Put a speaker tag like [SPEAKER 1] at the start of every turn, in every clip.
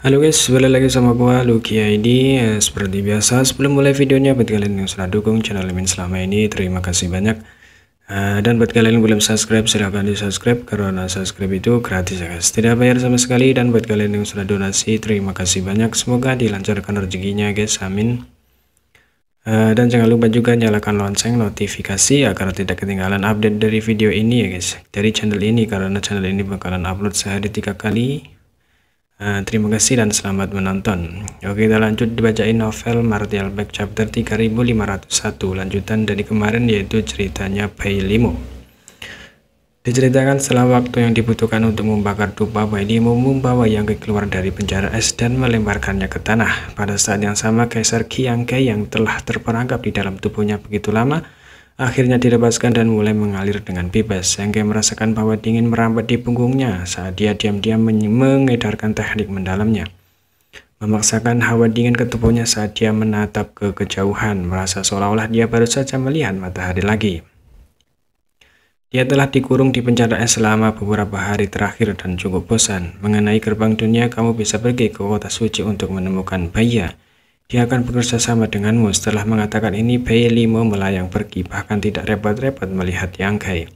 [SPEAKER 1] Halo guys, balik lagi sama gua Lucky ID. Seperti biasa, sebelum mulai videonya, buat kalian yang sudah dukung channel Min selama ini, terima kasih banyak. Dan buat kalian yang belum subscribe, silahkan di subscribe karena subscribe itu gratis ya guys, tidak bayar sama sekali. Dan buat kalian yang sudah donasi, terima kasih banyak. Semoga dilancarkan rezekinya guys, amin. Dan jangan lupa juga nyalakan lonceng notifikasi agar tidak ketinggalan update dari video ini ya guys, dari channel ini, karena channel ini bakalan upload sehari 3 kali. Terima kasih dan selamat menonton. Oke, kita lanjut dibacain novel Martial Back chapter 3501, lanjutan dari kemarin, yaitu ceritanya Bai Limo. Diceritakan setelah waktu yang dibutuhkan untuk membakar dupa, Bai Limo membawa Yang Ke keluar dari penjara es dan melemparkannya ke tanah. Pada saat yang sama, Kaisar Yang Ke yang telah terperangkap di dalam tubuhnya begitu lama akhirnya dilepaskan dan mulai mengalir dengan bebas. Yang Ke merasakan bahwa dingin merambat di punggungnya saat dia diam-diam mengedarkan teknik mendalamnya, memaksakan hawa dingin ke tubuhnya saat dia menatap ke kejauhan, merasa seolah-olah dia baru saja melihat matahari lagi. Dia telah dikurung di penjara es selama beberapa hari terakhir dan cukup bosan. Mengenai gerbang dunia, kamu bisa pergi ke kota suci untuk menemukan Baya. Dia akan bekerja sama denganmu. Setelah mengatakan ini, Bai Limo melayang pergi, bahkan tidak repot-repot melihat Yang Ke.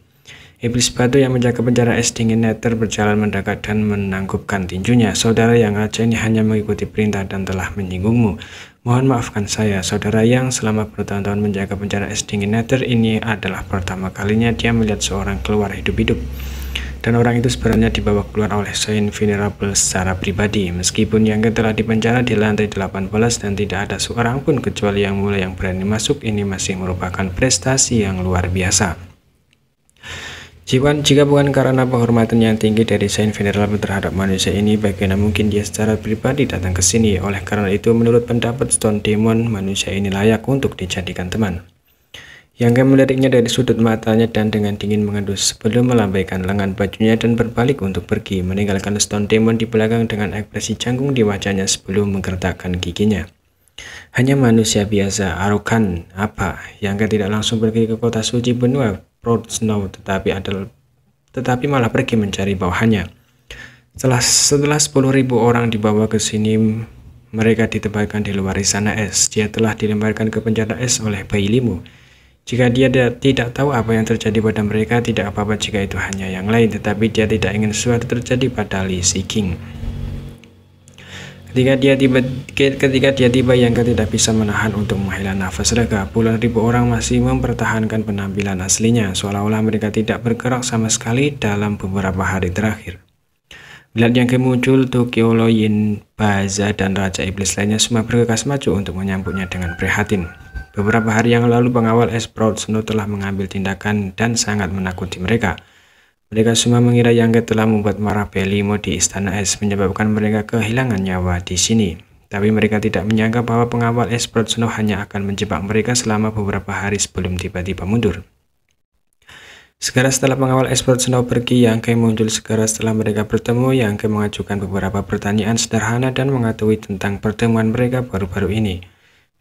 [SPEAKER 1] Iblis batu yang menjaga penjara es dingin Nether berjalan mendekat dan menangkupkan tinjunya. Saudara Yang Aja ini hanya mengikuti perintah dan telah menyinggungmu. Mohon maafkan saya, saudara Yang. Selama bertahun-tahun menjaga penjara es dingin Nether, ini adalah pertama kalinya dia melihat seorang keluar hidup-hidup. Dan orang itu sebenarnya dibawa keluar oleh Saint Venerable secara pribadi. Meskipun Yang Ke telah dipenjara di lantai 18 dan tidak ada seorang pun kecuali Yang Mulia yang berani masuk, ini masih merupakan prestasi yang luar biasa. Jika bukan karena penghormatan yang tinggi dari Saint Venerable terhadap manusia ini, bagaimana mungkin dia secara pribadi datang ke sini? Oleh karena itu, menurut pendapat Stone Demon, manusia ini layak untuk dijadikan teman. Yang Ke meliriknya dari sudut matanya dan dengan dingin mengendus sebelum melambaikan lengan bajunya dan berbalik untuk pergi, meninggalkan Stone Demon di belakang dengan ekspresi canggung di wajahnya sebelum menggertakkan giginya. Hanya manusia biasa, arogan apa? Yang Ke tidak langsung pergi ke kota suci benua Proud Snow, tetapi malah pergi mencari bawahannya. Setelah 10.000 orang dibawa ke sini, mereka ditempatkan di luar istana es. Dia telah dilemparkan ke penjara es oleh Bai Limo. Jika dia tidak tahu apa yang terjadi pada mereka, tidak apa-apa jika itu hanya yang lain, tetapi dia tidak ingin sesuatu terjadi pada Li Shiqing. Ketika dia tiba, Yang Ke tidak bisa menahan untuk menghela nafas lega. Puluhan ribu orang masih mempertahankan penampilan aslinya, seolah-olah mereka tidak bergerak sama sekali dalam beberapa hari terakhir. Melihat Yang Ke muncul, Tukiolo, Yin Baza, dan Raja Iblis lainnya semua bergegas maju untuk menyambutnya dengan prihatin. Beberapa hari yang lalu, pengawal es Proud Snow telah mengambil tindakan dan sangat menakuti mereka. Mereka semua mengira Yang Ke telah membuat marah Bai Limo di istana es, menyebabkan mereka kehilangan nyawa di sini. Tapi mereka tidak menyangka bahwa pengawal es Proud Snow hanya akan menjebak mereka selama beberapa hari sebelum tiba-tiba mundur. Segera setelah pengawal es Proud Snow pergi, Yang Ke muncul. Segera setelah mereka bertemu, Yang Ke mengajukan beberapa pertanyaan sederhana dan mengetahui tentang pertemuan mereka baru-baru ini.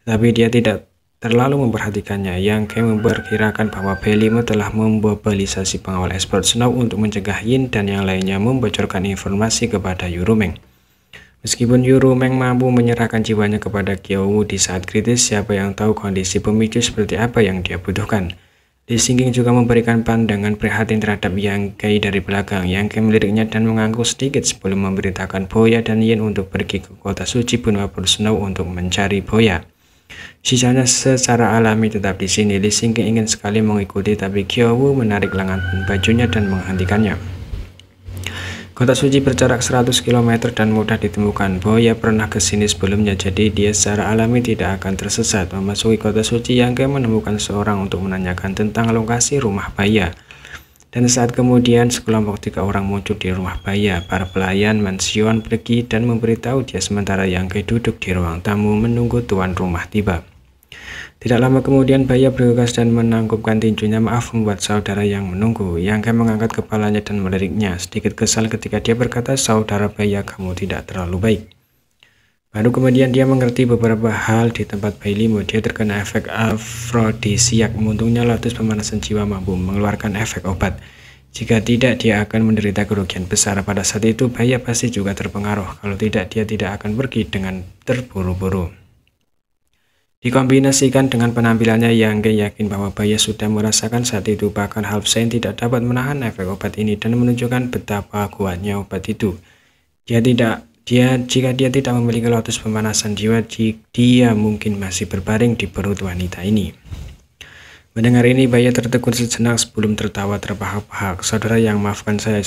[SPEAKER 1] Tapi dia tidak terlalu memperhatikannya. Yang Ke memperkirakan bahwa Bai Limo telah memobilisasi pengawal es Proud Snow untuk mencegah Yin dan yang lainnya membocorkan informasi kepada Yurumeng. Meskipun Yurumeng mampu menyerahkan jiwanya kepada Kyowu di saat kritis, siapa yang tahu kondisi pemicu seperti apa yang dia butuhkan. Li Shiqing juga memberikan pandangan prihatin terhadap Yang Ke dari belakang. Yang Ke meliriknya dan mengangguk sedikit sebelum memberitakan Boya dan Yin untuk pergi ke kota suci benua Proud Snow untuk mencari Boya. Sisanya secara alami tetap di sini. Li Shiqing ingin sekali mengikuti, tapi Kyowu menarik lengan bajunya dan menghentikannya. Kota suci berjarak 100 km dan mudah ditemukan. Boya pernah ke sini sebelumnya, jadi dia secara alami tidak akan tersesat. Memasuki kota suci, Yang Ke menemukan seorang untuk menanyakan tentang lokasi rumah Baya. Dan saat kemudian sekelompok 3 orang muncul di rumah Baya. Para pelayan mansion pergi dan memberitahu dia, sementara Yang Ke duduk di ruang tamu menunggu tuan rumah tiba. Tidak lama kemudian Baya bergegas dan menangkupkan tinjunya. Maaf membuat saudara yang menunggu. Yang Ke mengangkat kepalanya dan meliriknya, sedikit kesal ketika dia berkata, saudara Baya, kamu tidak terlalu baik. Baru kemudian dia mengerti beberapa hal di tempat Bai Limo. Dia terkena efek afrodisiak. Untungnya lotus pemanasan jiwa mampu mengeluarkan efek obat. Jika tidak, dia akan menderita kerugian besar. Pada saat itu, Baya pasti juga terpengaruh. Kalau tidak, dia tidak akan pergi dengan terburu-buru. Dikombinasikan dengan penampilannya, Yang Ge yakin bahwa Baya sudah merasakan saat itu. Bahkan Halfsen tidak dapat menahan efek obat ini dan menunjukkan betapa kuatnya obat itu. Jika dia tidak memiliki lotus pemanasan jiwa, dia mungkin masih berbaring di perut wanita ini. Mendengar ini, Baya tertegun sejenak sebelum tertawa terbahak-bahak. Saudara yang maafkan saya